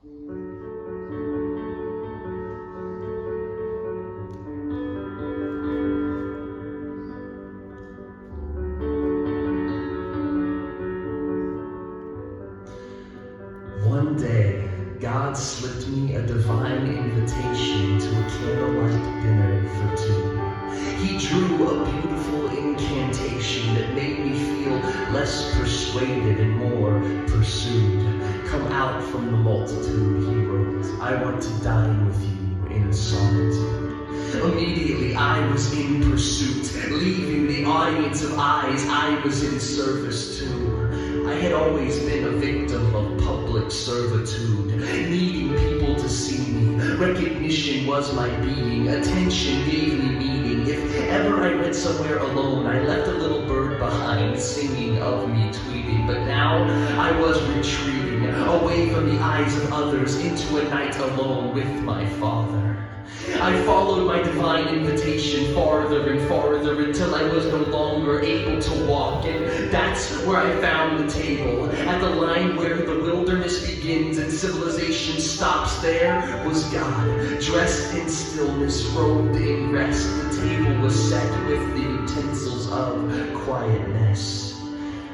One day, God slipped me a divine invitation to a candlelight dinner for two. He drew a beautiful incantation that made me feel less persuaded and more pursued. Come out from the multitude, he wrote. I want to dine with you in solitude. Immediately I was in pursuit, leaving the audience of eyes I was in service to. I had always been a victim of public servitude, needing people to see me. Recognition was my being, attention gave me meaning. If ever I went somewhere alone, I left a little bird behind singing of me tweeting. But now I was retreating, away from the eyes of others, into a night alone with my Father. I followed my divine invitation farther and farther until I was no longer able to walk, and that's where I found the table. At the line where the wilderness begins and civilization stops, there was God, dressed in stillness, robed in rest. The table was set with the utensils of quietness.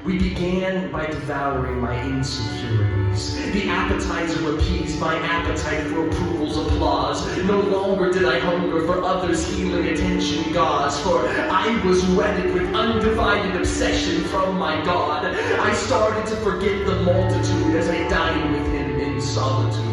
We began by devouring my insecurities. The appetizer appeased my appetite for approval's applause. No longer did I hunger for others' healing attention gauze, for I was wedded with undivided obsession from my God. I started to forget the multitude as I dined with him in solitude.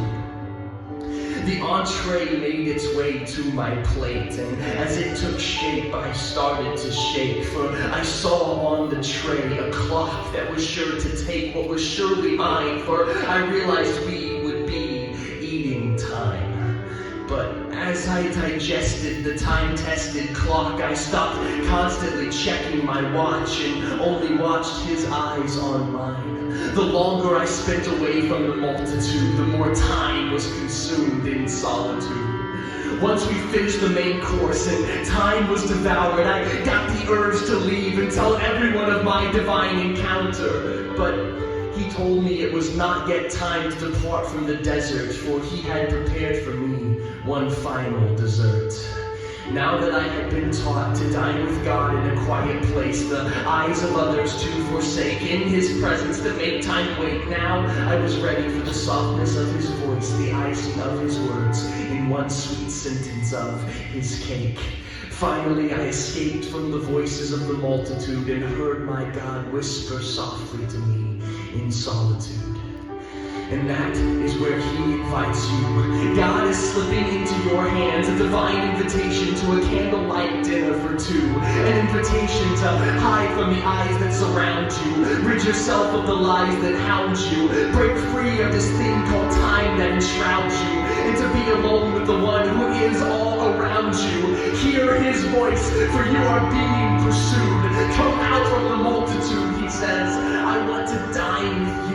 The entree made its way to my plate, and as it took shape, I started to shake, for I saw on the tray a clock that was sure to take what was surely mine, for I realized we would be eating time. But as I digested the time-tested clock, I stopped constantly checking my watch and only watched his eyes on mine. The longer I spent away from the multitude, the more time was consumed in solitude. Once we finished the main course and time was devoured, I got the urge to leave and tell everyone of my divine encounter. But he told me it was not yet time to depart from the desert, for he had prepared for me one final dessert. Now that I had been taught to dine with God in a quiet place, the eyes of others to forsake, in his presence to make time wait, now I was ready for the softness of his voice, the icing of his words, in one sweet sentence of his cake. Finally, I escaped from the voices of the multitude and heard my God whisper softly to me in solitude. And that is where he invites you. God is slipping into your hands a divine invitation to a candlelight dinner for two. An invitation to hide from the eyes that surround you. Rid yourself of the lies that hound you. Break free of this thing called time that enshrouds you. And to be alone with the one who is all around you. Hear his voice, for you are being pursued. Come out from the multitude, he says. I want to dine with you.